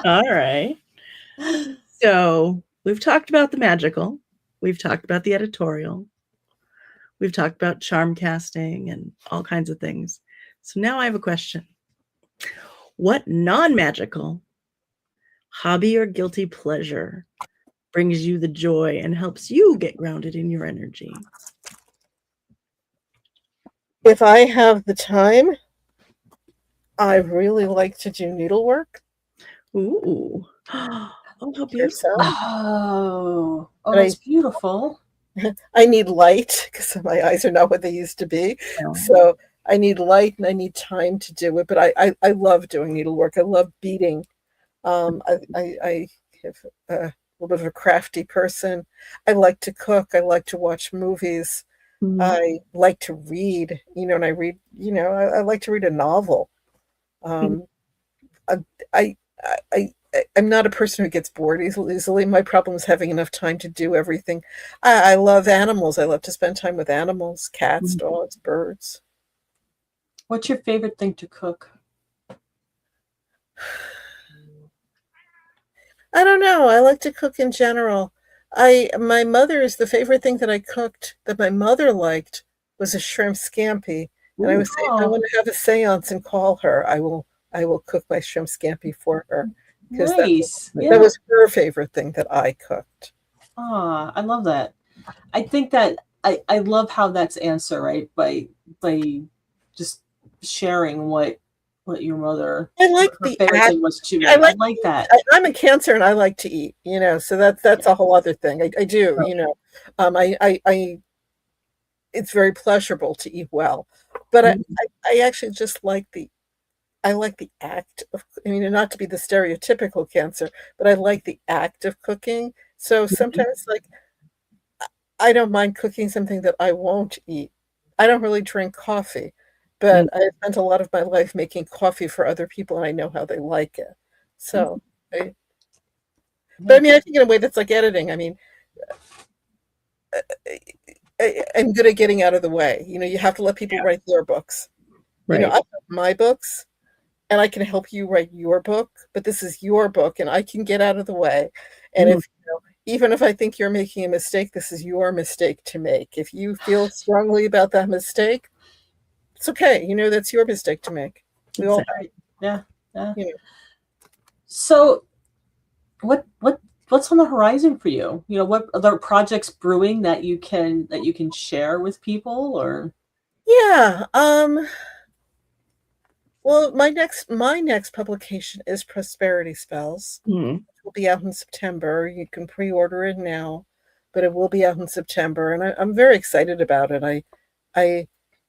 All right. So we've talked about the magical. We've talked about the editorial. We've talked about charm casting and all kinds of things. So now I have a question. What non-magical hobby or guilty pleasure brings you the joy and helps you get grounded in your energy? If I have the time, I really like to do needlework. Ooh. Oh, how beautiful. Yourself? Oh, But that's beautiful. I need light because my eyes are not what they used to be. Yeah. So I need light and I need time to do it. But I love doing needlework. I love beading. I have a little bit of a crafty person. I like to cook. I like to watch movies. Mhm. I like to read, and I read, I like to read a novel. Um, I, I, I, I'm not a person who gets bored easily. My problem is having enough time to do everything. I love animals. I love to spend time with animals, cats, Mhm. dogs, birds. What's your favorite thing to cook? I don't know. I like to cook in general. My mother's the favorite thing that I cooked that my mother liked was a shrimp scampi. And I Ooh. was saying, I Oh, want to have a seance and call her. I will cook my shrimp scampi for her because nice. that Yeah. was her favorite thing that I cooked. Ah, I love that. I think that I love how that's answered, right? By just sharing what your mother, I what like her the favorite act. thing was too, I right? I like like that. I'm a Cancer and I like to eat, so that's Yeah. a whole other thing. I do, I it's very pleasurable to eat well, but Mhm. I actually just like I like the act of, I mean, not to be the stereotypical Cancer, but I like the act of cooking. So Mhm. sometimes, like, I don't mind cooking something that I won't eat. I don't really drink coffee, but I spent a lot of my life making coffee for other people, and I know how they like it. So, but I mean, I think in a way that's like editing. I mean, I'm good at getting out of the way. You have to let people write their books. I Right. have my books, and I can help you write your book, but this is your book, and I can get out of the way. And Mhm. if even if I think you're making a mistake, this is your mistake to make. If you feel strongly about that mistake, it's okay. That's your mistake to make. We all, Exactly. Yeah. Yeah. you know. So what's on the horizon for you? What other projects brewing that you can share with people, or Yeah. Well, my next publication is Prosperity Spells. Mhm. It will be out in September. You can pre-order it now, but it will be out in September, and I'm very excited about it. I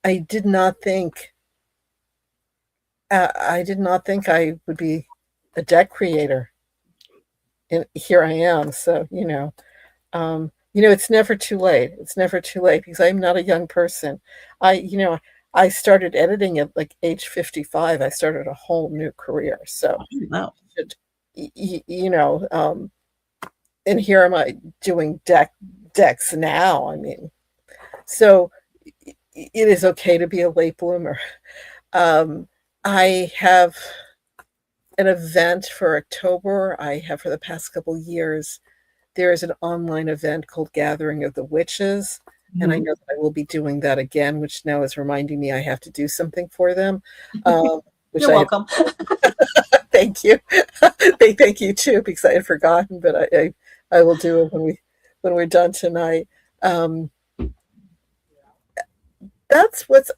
I did not think I would be a deck creator, and here I am. So it's never too late. It's never too late because I'm not a young person. I started editing at like age 55. I started a whole new career. So, Wow. it- and here am I doing decks now. I mean, so it is okay to be a late bloomer. Um, I have an event for October. I have for the past couple years. There is an online event called Gathering of the Witches, and I Mhm. know that I will be doing that again, which now is reminding me I have to do something for them. Which you're I had, welcome. thank you, thank you too, because I had forgotten, but I will do it when we're done tonight. Um, that's what's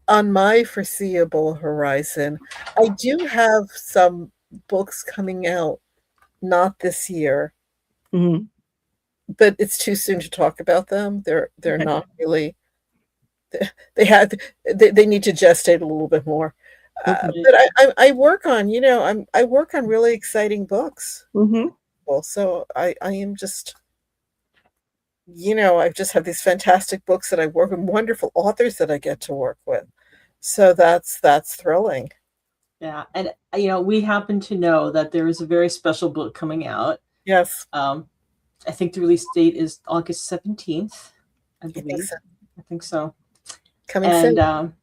on my foreseeable horizon. I do have some books coming out, not this year, Mhm. but it's too soon to talk about them. They're Okay. not really. They need to gestate a little bit more. Okay. But I work on I work on really exciting books. Mhm. Well, so I am just I just have these fantastic books that I work with, wonderful authors that I get to work with. So that's thrilling. Yeah, and we happen to know that there is a very special book coming out. Yes, Um, I think the release date is August 17th, I I think believe. so. I think so. Coming soon. And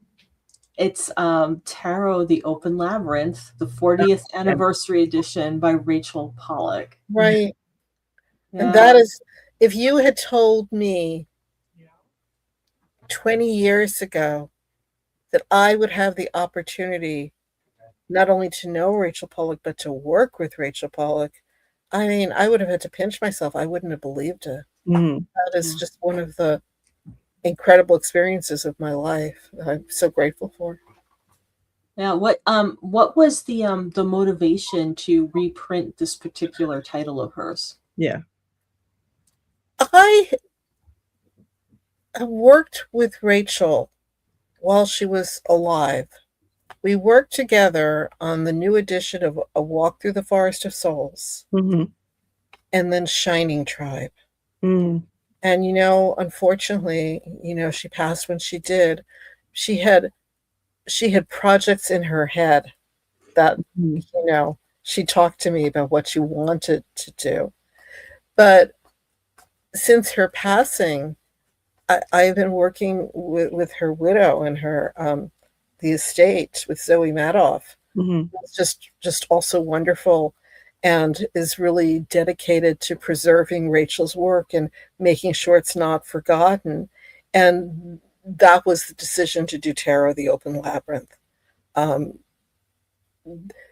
it's Tarot: The Open Labyrinth, the 40th Yeah. anniversary edition by Rachel Pollack. Right. And Yeah. that is, if you had told me 20 years ago that I would have the opportunity not only to know Rachel Pollack, but to work with Rachel Pollack, I mean, I would have had to pinch myself. I wouldn't have believed it. Mhm. That is Yeah. just one of the incredible experiences of my life that I'm so grateful for. Yeah, what was the motivation to reprint this particular title of hers? Yeah. I worked with Rachel while she was alive. We worked together on the new edition of A Walk Through the Forest of Souls Mhm. and then Shining Tribe. Mhm. And unfortunately, she passed when she did. She had projects in her head that, Mhm. she talked to me about what she wanted to do. But since her passing, I've been working with her widow and her the estate with Zoe Madoff. Mhm. It's just also wonderful and is really dedicated to preserving Rachel's work and making sure it's not forgotten. And that was the decision to do Tarot: The Open Labyrinth. Um,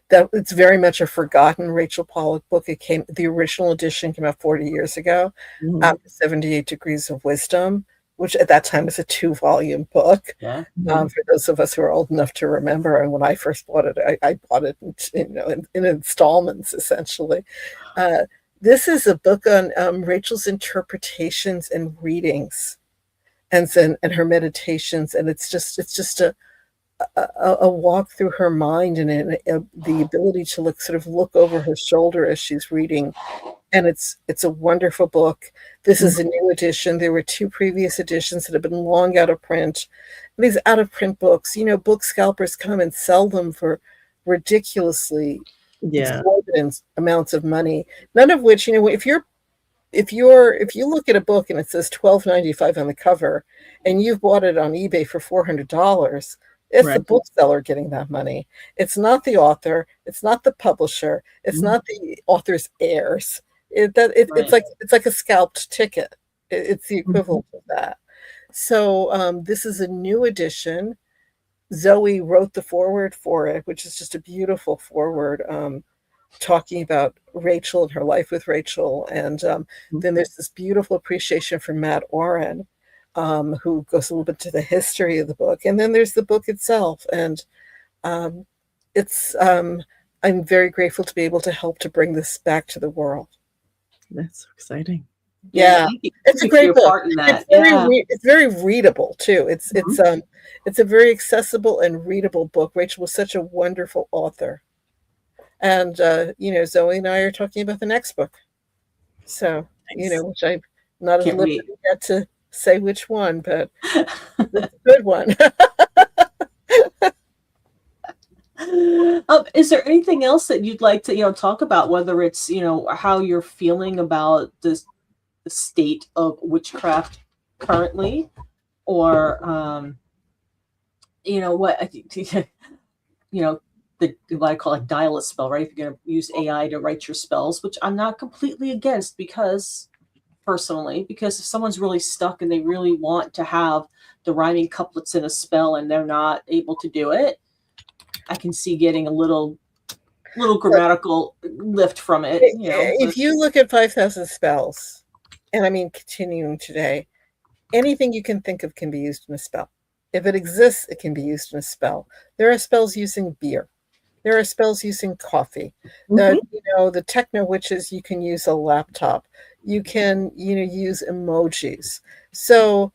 that it's very much a forgotten Rachel Pollack book. The original edition came out 40 years ago, Mhm. after 78 Degrees of Wisdom, which at that time was a 2-volume book. Yeah. Mhm. For those of us who are old enough to remember, and when I first bought it, I bought it in installments, essentially. Uh, this is a book on Rachel's interpretations and readings, and her meditations, and it's just a walk through her mind, and the ability to look over her shoulder as she's reading. And it's a wonderful book. This is a new edition. There were 2 previous editions that have been long out of print. These out of print books, book scalpers come and sell them for ridiculously exorbitant amounts of money. None of which, if you look at a book and it says $12.95 on the cover, and you've bought it on eBay for $400, it's the bookseller getting that money. It's not the author. It's not the publisher. It's not the author's heirs. It's like a scalped ticket. It's the equivalent of that. So this is a new edition. Zoe wrote the foreword for it, which is just a beautiful foreword, talking about Rachel and her life with Rachel. And then there's this beautiful appreciation from Matt Oren, who goes a little bit to the history of the book. And then there's the book itself. And I'm very grateful to be able to help to bring this back to the world. That's so exciting. Yeah, it's a great book. It's very readable too. It's a very accessible and readable book. Rachel was such a wonderful author. And Zoe and I are talking about the next book. So, which I'm not at liberty yet to say which one, but it's a good one. Is there anything else that you'd like to talk about, whether it's how you're feeling about the state of witchcraft currently, or what I call a dial a spell, right? If you're going to use AI to write your spells, which I'm not completely against, because if someone's really stuck and they really want to have the rhyming couplets in a spell and they're not able to do it, I can see getting a little grammatical lift from it. If you look at 5,000 spells, and I mean continuing today, anything you can think of can be used in a spell. If it exists, it can be used in a spell. There are spells using beer. There are spells using coffee. The techno witches, you can use a laptop. You can, use emojis. So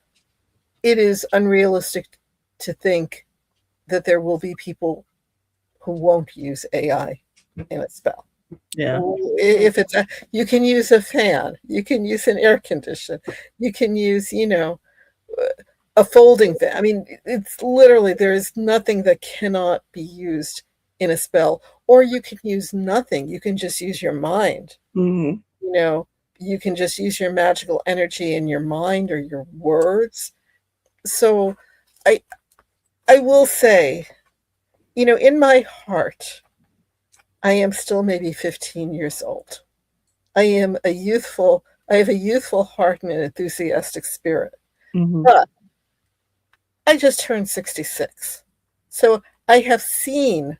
it is unrealistic to think that there will be people who won't use AI in a spell. Yeah. If you can use a fan, you can use an air conditioner, you can use, a folding fan. I mean, it's literally, there is nothing that cannot be used in a spell. Or you can use nothing. You can just use your mind. You can just use your magical energy in your mind or your words. So I will say, in my heart, I am still maybe 15 years old. I have a youthful heart and an enthusiastic spirit. But I just turned 66. So I have seen,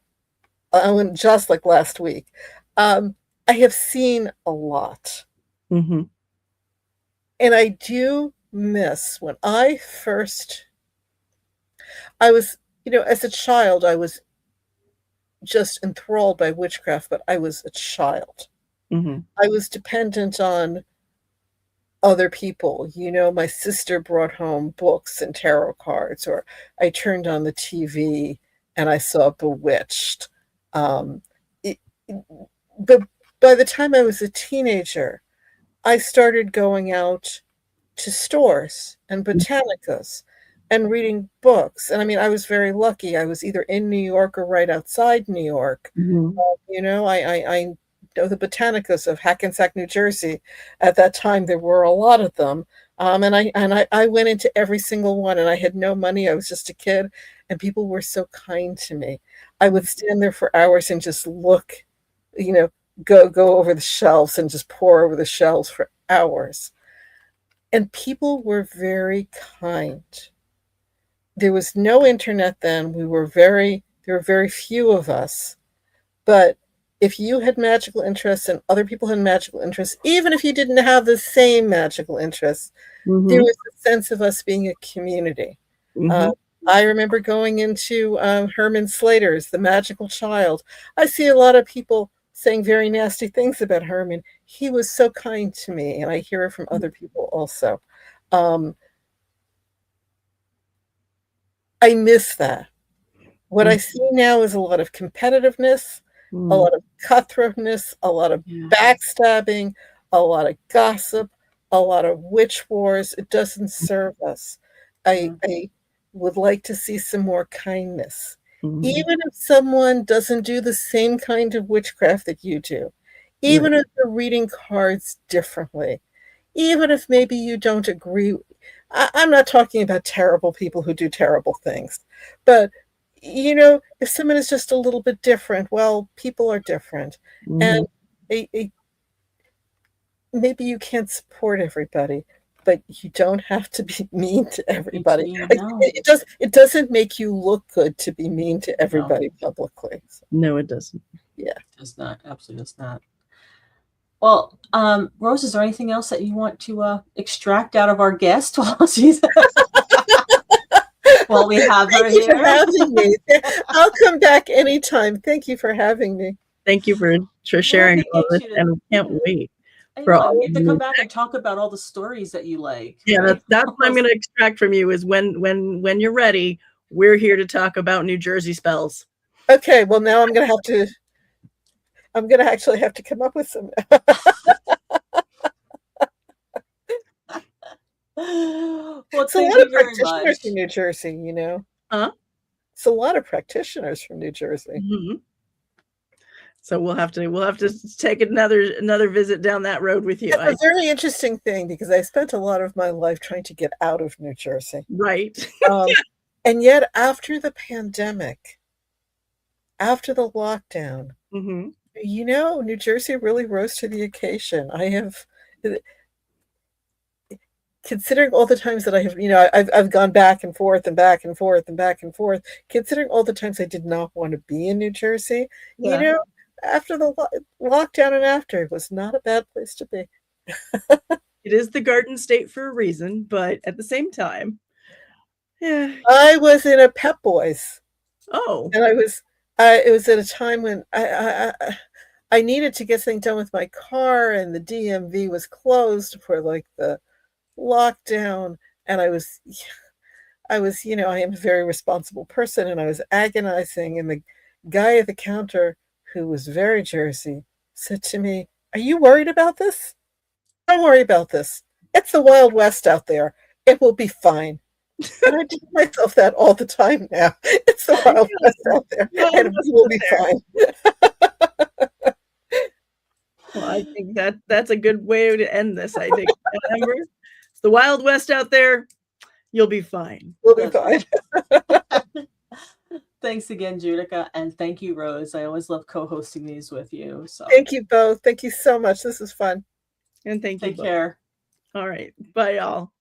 just like last week, I have seen a lot. And I do miss when I was, as a child, I was just enthralled by witchcraft, but I was a child. I was dependent on other people. My sister brought home books and tarot cards, or I turned on the TV and I saw Bewitched. But by the time I was a teenager, I started going out to stores and botanicas and reading books. And I mean, I was very lucky. I was either in New York or right outside New York. I know the botanicas of Hackensack, New Jersey. At that time, there were a lot of them. And I went into every single one, and I had no money. I was just a kid, and people were so kind to me. I would stand there for hours and just look, go over the shelves and just pore over the shelves for hours. And people were very kind. There was no internet then. There were very few of us. But if you had magical interests and other people had magical interests, even if you didn't have the same magical interests, there was a sense of us being a community. I remember going into Herman Slater's The Magical Child. I see a lot of people saying very nasty things about Herman. He was so kind to me, and I hear it from other people also. I miss that. What I see now is a lot of competitiveness, a lot of cutthroatness, a lot of backstabbing, a lot of gossip, a lot of witch wars. It doesn't serve us. I would like to see some more kindness. Even if someone doesn't do the same kind of witchcraft that you do, even if they're reading cards differently, even if maybe you don't agree. I'm not talking about terrible people who do terrible things, but if someone is just a little bit different, well, people are different. And maybe you can't support everybody, but you don't have to be mean to everybody. It doesn't make you look good to be mean to everybody publicly. So. No, it doesn't. Yeah. It does not. Absolutely does not. Well, Rose, is there anything else that you want to extract out of our guest while she's while we have her here? Thank you for having me. I'll come back anytime. Thank you for having me. Thank you for sharing all this, and we can't wait. You have to come back and talk about all the stories that you like. Yeah, right? that's what I'm going to extract from you is when you're ready, we're here to talk about New Jersey spells. Okay, well now I'm going to actually have to come up with some. Well, it's a lot of practitioners from New Jersey, Huh? It's a lot of practitioners from New Jersey. So we'll have to take another visit down that road with you. It's a very interesting thing because I spent a lot of my life trying to get out of New Jersey. Right. And yet after the pandemic, after the lockdown, New Jersey really rose to the occasion. Considering all the times that I have, I've gone back and forth and back and forth and back and forth, considering all the times I did not want to be in New Jersey, after the lockdown and after, it was not a bad place to be. It is the Garden State for a reason, but at the same time, yeah. I was in a Pep Boys. Oh. And it was at a time when I needed to get something done with my car, and the DMV was closed for like the lockdown, and I am a very responsible person, and I was agonizing, and the guy at the counter, who was very Jersey, said to me, "Are you worried about this? Don't worry about this. It's the Wild West out there. It will be fine." And I tell myself that all the time now. It's the Wild West out there, and it will be fine. Well, I think that's a good way to end this. I think, Amber, it's the Wild West out there. You'll be fine. We'll be fine. Thanks again, Judika, and thank you, Rose. I always love co-hosting these with you. So thank you both. Thank you so much. This is fun. And thank you. Take care. All right. Bye, y'all.